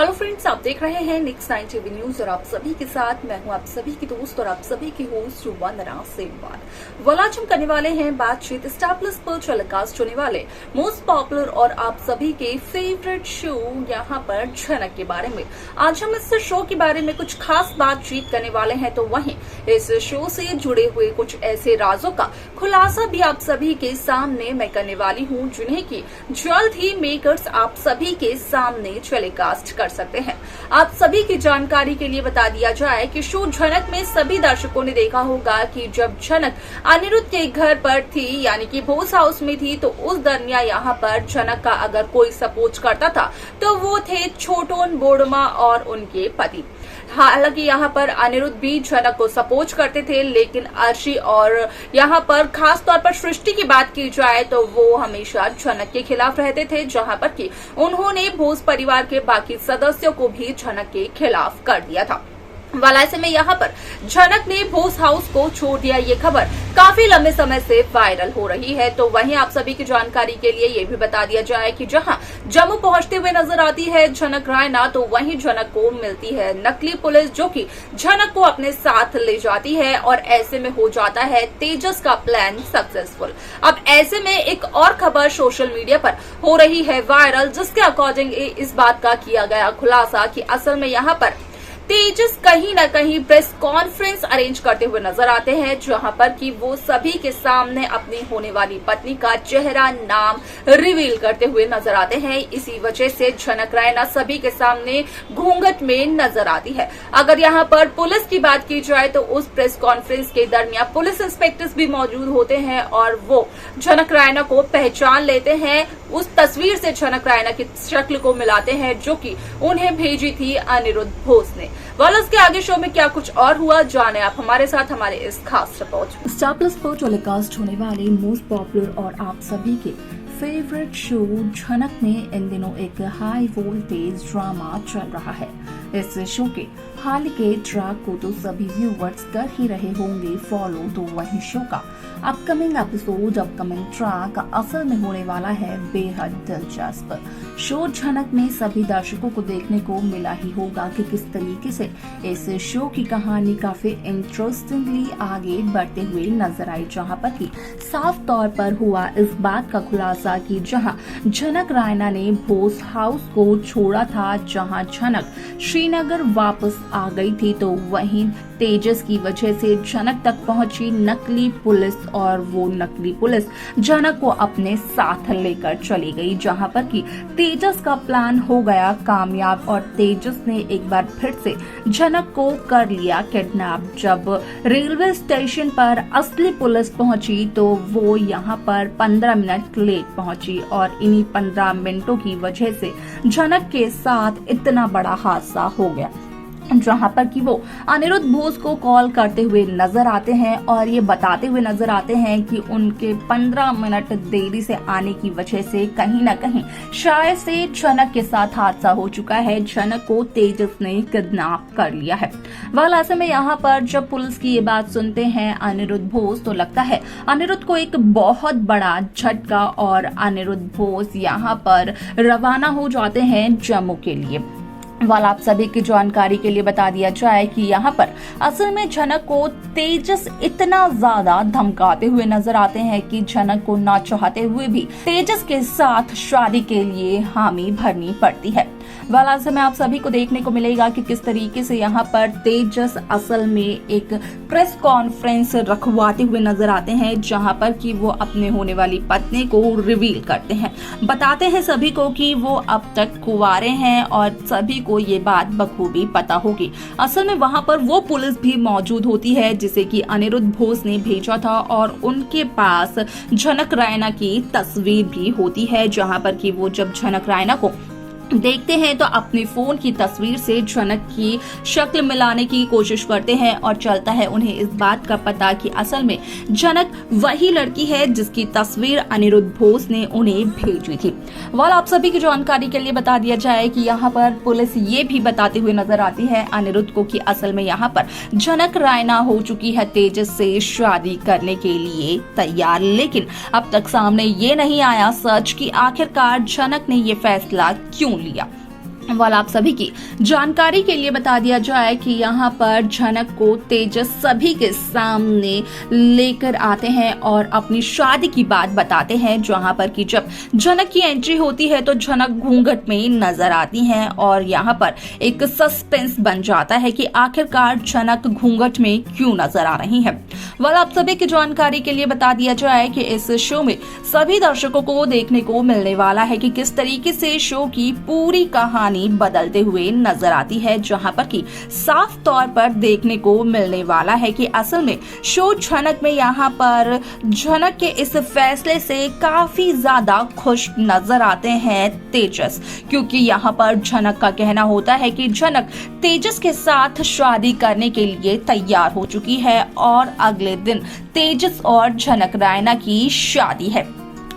Hello friends, आप देख रहे हैं नेक्स्ट 9 टीवी न्यूज और आप सभी के साथ मैं हूं आप सभी की दोस्त और आप सभी की होस्ट वंदना सेमवाल। आज हम करने वाले हैं बातचीत स्टार प्लस पर टेलीकास्ट होने वाले मोस्ट पॉपुलर और आप सभी के फेवरेट शो यहां पर झनक के बारे में। आज हम इस शो के बारे में कुछ खास बातचीत करने वाले हैं, तो वहीं इस शो से जुड़े हुए कुछ ऐसे राजों का खुलासा भी आप सभी के सामने मैं करने वाली हूँ, जिन्हें की जल्द ही मेकर्स आप सभी के सामने टेलीकास्ट कर सकते हैं। आप सभी की जानकारी के लिए बता दिया जाए कि शो झनक में सभी दर्शकों ने देखा होगा कि जब झनक अनिरुद्ध के घर पर थी, यानी कि भोज हाउस में थी, तो उस दरमियान यहाँ पर झनक का अगर कोई सपोर्ट करता था तो वो थे छोटोन बोडमा और उनके पति। हालांकि यहाँ पर अनिरुद्ध भी झनक को सपोर्ट करते थे, लेकिन अर्शी और यहाँ पर खास तौर पर सृष्टि की बात की जाए तो वो हमेशा झनक के खिलाफ रहते थे, जहाँ पर कि उन्होंने भोज परिवार के बाकी सदस्यों को भी झनक के खिलाफ कर दिया था। ऐसे में यहाँ पर झनक ने भोज हाउस को छोड़ दिया, ये खबर काफी लंबे समय से वायरल हो रही है। तो वहीं आप सभी की जानकारी के लिए ये भी बता दिया जाए कि जहां जम्मू पहुंचते हुए नजर आती है झनक रायना, तो वहीं झनक को मिलती है नकली पुलिस, जो कि झनक को अपने साथ ले जाती है और ऐसे में हो जाता है तेजस का प्लान सक्सेसफुल। अब ऐसे में एक और खबर सोशल मीडिया पर हो रही है वायरल, जिसके अकॉर्डिंग इस बात का किया गया खुलासा कि असल में यहाँ पर तेजस कहीं न कहीं प्रेस कॉन्फ्रेंस अरेंज करते हुए नजर आते हैं, जहां पर कि वो सभी के सामने अपनी होने वाली पत्नी का चेहरा नाम रिवील करते हुए नजर आते हैं। इसी वजह से झनक रायना सभी के सामने घूंघट में नजर आती है। अगर यहां पर पुलिस की बात की जाए तो उस प्रेस कॉन्फ्रेंस के दरमियान पुलिस इंस्पेक्टर्स भी मौजूद होते हैं और वो झनक रायना को पहचान लेते हैं। उस तस्वीर से झनक रायना की शक्ल को मिलाते हैं, जो कि उन्हें भेजी थी अनिरुद्ध भोज ने। इसके आगे शो में क्या कुछ और हुआ, जाने आप हमारे साथ हमारे इस खास रिपोर्ट। स्टार प्लस पर टेलीकास्ट होने वाले मोस्ट पॉपुलर और आप सभी के फेवरेट शो झनक में इन दिनों एक हाई वोल्टेज ड्रामा चल रहा है। इस शो के हाल के ट्रैक को तो सभी व्यूअर्स कर ही रहे होंगे फॉलो, तो वही शो का अपकमिंग एपिसोड, अपकमिंग ट्रैक असल में होने वाला है बेहद दिलचस्प। शो झनक में सभी दर्शकों को देखने को मिला ही होगा कि किस तरीके से इस शो की कहानी काफी इंटरेस्टिंगली आगे बढ़ते हुए नजर आई, जहां पर कि साफ तौर पर हुआ इस बात का खुलासा कि जहां झनक रायना ने भोज हाउस को छोड़ा था, जहां झनक श्रीनगर वापस आ गई थी, तो वहीं तेजस की वजह से झनक तक पहुंची नकली पुलिस और वो नकली पुलिस झनक को अपने साथ लेकर चली गई, जहां पर कि तेजस का प्लान हो गया कामयाब और तेजस ने एक बार फिर से झनक को कर लिया किडनैप। जब रेलवे स्टेशन पर असली पुलिस पहुंची तो वो यहाँ पर 15 मिनट लेट पहुंची और इन्हीं 15 मिनटों की वजह से झनक के साथ इतना बड़ा हादसा हो गया, जहां पर कि वो अनिरुद्ध भोज को कॉल करते हुए नजर आते हैं और ये बताते हुए नजर आते हैं कि उनके 15 मिनट देरी से आने की वजह से कहीं न कहीं शायद से झनक के साथ हादसा हो चुका है, झनक को तेजस ने किडनैप कर लिया है। ऐसे में यहाँ पर जब पुलिस की ये बात सुनते हैं अनिरुद्ध भोज, तो लगता है अनिरुद्ध को एक बहुत बड़ा झटका और अनिरुद्ध भोज यहाँ पर रवाना हो जाते हैं जम्मू के लिए। आप सभी की जानकारी के लिए बता दिया जाए कि यहाँ पर असल में झनक को तेजस इतना ज्यादा धमकाते हुए नजर आते हैं कि झनक को ना चाहते हुए भी तेजस के साथ शादी के लिए हामी भरनी पड़ती है। ऐसे में आप सभी को देखने को मिलेगा कि किस तरीके से यहाँ पर तेजस असल में एक प्रेस कॉन्फ्रेंस रखवाते हुए नजर आते हैं, जहाँ पर कि वो अपने होने वाली पत्नी को रिवील करते हैं, बताते हैं सभी को कि वो अब तक कुंवारे हैं और सभी को ये बात बखूबी पता होगी। असल में वहाँ पर वो पुलिस भी मौजूद होती है जिसे कि अनिरुद्ध भोज ने भेजा था और उनके पास झनक रायना की तस्वीर भी होती है, जहाँ पर कि वो जब झनक रायना को देखते हैं तो अपने फोन की तस्वीर से झनक की शक्ल मिलाने की कोशिश करते हैं और चलता है उन्हें इस बात का पता कि असल में झनक वही लड़की है जिसकी तस्वीर अनिरुद्ध भोज ने उन्हें भेजी थी। आप सभी की जानकारी के लिए बता दिया जाए कि यहाँ पर पुलिस ये भी बताते हुए नजर आती है अनिरुद्ध को कि असल में यहाँ पर झनक रायना हो चुकी है तेजस से शादी करने के लिए तैयार, लेकिन अब तक सामने ये नहीं आया सच कि आखिरकार झनक ने ये फैसला क्यों लिया। वाला आप सभी की जानकारी के लिए बता दिया जाए कि यहाँ पर झनक को तेजस सभी के सामने लेकर आते हैं और अपनी शादी की बात बताते हैं, जहाँ पर कि जब झनक की एंट्री होती है तो झनक घूंघट में नजर आती हैं और यहाँ पर एक सस्पेंस बन जाता है कि आखिरकार झनक घूंघट में क्यों नजर आ रही है। वाला आप सभी की जानकारी के लिए बता दिया जाए कि इस शो में सभी दर्शकों को देखने को मिलने वाला है कि किस तरीके से शो की पूरी कहानी बदलते हुए नजर आती है, जहां पर कि साफ तौर पर देखने को मिलने वाला है कि असल में शो झनक में यहाँ पर झनक के इस फैसले से काफी ज्यादा खुश नजर आते हैं तेजस, क्योंकि यहाँ पर झनक का कहना होता है कि झनक तेजस के साथ शादी करने के लिए तैयार हो चुकी है और अगले दिन तेजस और झनक रायना की शादी है।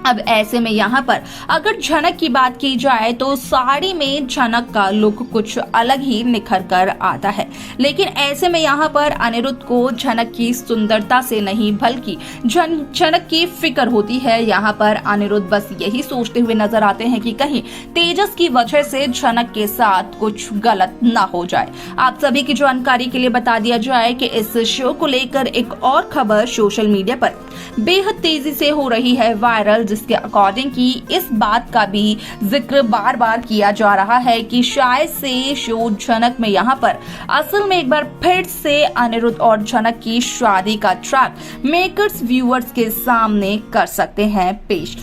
अब ऐसे में यहाँ पर अगर झनक की बात की जाए तो साड़ी में झनक का लुक कुछ अलग ही निखर कर आता है, लेकिन ऐसे में यहाँ पर अनिरुद्ध को झनक की सुंदरता से नहीं बल्कि झनक की फिक्र होती है। यहाँ पर अनिरुद्ध बस यही सोचते हुए नजर आते हैं कि कहीं तेजस की वजह से झनक के साथ कुछ गलत ना हो जाए। आप सभी की जानकारी के लिए बता दिया जाए कि इस शो को लेकर एक और खबर सोशल मीडिया पर बेहद तेजी से हो रही है वायरल, जिसके अकॉर्डिंग की इस बात का भी जिक्र बार बार किया जा रहा है कि शायद से शो झनक में यहाँ पर असल में एक बार फिर से अनिरुद्ध और झनक की शादी का ट्रैक मेकर्स व्यूअर्स के सामने कर सकते हैं पेश।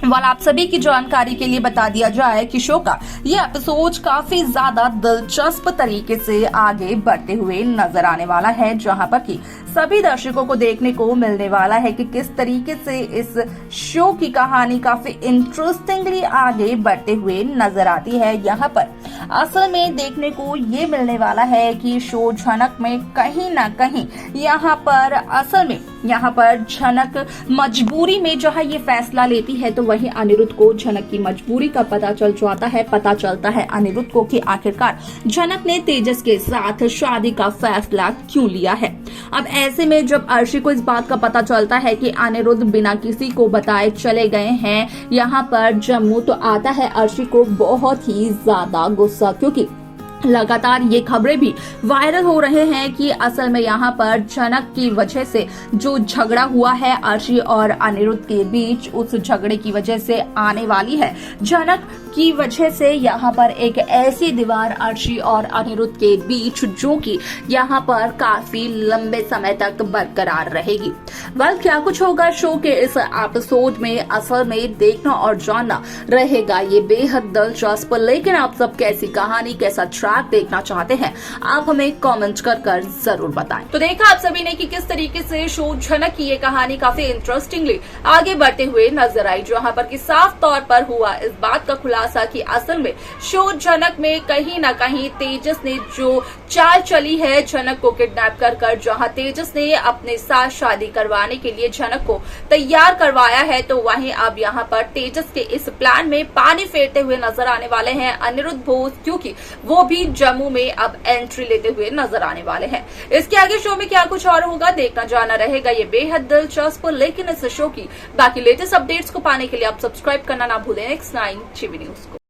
वाला आप सभी की जानकारी के लिए बता दिया जाए कि शो का ये एपिसोड काफी ज्यादा दिलचस्प तरीके से आगे बढ़ते हुए नजर आने वाला है, जहां पर कि सभी दर्शकों को देखने को मिलने वाला है कि किस तरीके से इस शो की कहानी काफी इंटरेस्टिंगली आगे बढ़ते हुए नजर आती है। यहाँ पर असल में देखने को ये मिलने वाला है कि शो झनक में कहीं ना कहीं यहाँ पर असल में यहाँ पर झनक मजबूरी में जहाँ ये फैसला लेती है तो वहीं अनिरुद्ध को झनक की मजबूरी का पता चल जाता है। पता चलता है अनिरुद्ध को कि आखिरकार झनक ने तेजस के साथ शादी का फैसला क्यों लिया है। अब ऐसे में जब अर्शी को इस बात का पता चलता है कि अनिरुद्ध बिना किसी को बताए चले गए हैं यहाँ पर जम्मू, तो आता है अर्शी को बहुत ही ज्यादा गुस्सा, क्योंकि लगातार ये खबरें भी वायरल हो रहे हैं कि असल में यहाँ पर झनक की वजह से जो झगड़ा हुआ है अर्शी और अनिरुद्ध के बीच, उस झगड़े की वजह से आने वाली है। झनक की वजह से यहाँ पर एक ऐसी दीवार अर्शी और अनिरुद्ध के बीच जो कि यहाँ पर काफी लंबे समय तक बरकरार रहेगी। क्या कुछ होगा शो के इस एपिसोड में असल में देखना और जानना रहेगा ये बेहद दिलचस्प। लेकिन आप सब कैसी कहानी, कैसा ट्रैक देखना चाहते हैं आप हमें कमेंट कर जरूर बताएं। तो देखा आप सभी ने कि किस तरीके से शो झनक की ये कहानी काफी इंटरेस्टिंगली आगे बढ़ते हुए नजर आई, जहां पर कि साफ तौर पर हुआ इस बात का खुलासा कि असल में शो झनक में कहीं ना कहीं तेजस ने जो चाल चली है झनक को किडनैप कर जहां तेजस ने अपने साथ शादी करवाने के लिए झनक को तैयार करवाया है, तो वहीं अब यहाँ पर तेजस के इस प्लान में पानी फेरते हुए नजर आने वाले हैं अनिरुद्ध बोस, क्योंकि वो भी जम्मू में अब एंट्री लेते हुए नजर आने वाले हैं। इसके आगे शो में क्या कुछ और होगा देखना जाना रहेगा ये बेहद दिलचस्प। लेकिन इस शो की बाकी लेटेस्ट अपडेट्स को पाने के लिए आप सब्सक्राइब करना ना भूलें Next9 टीवी न्यूज को।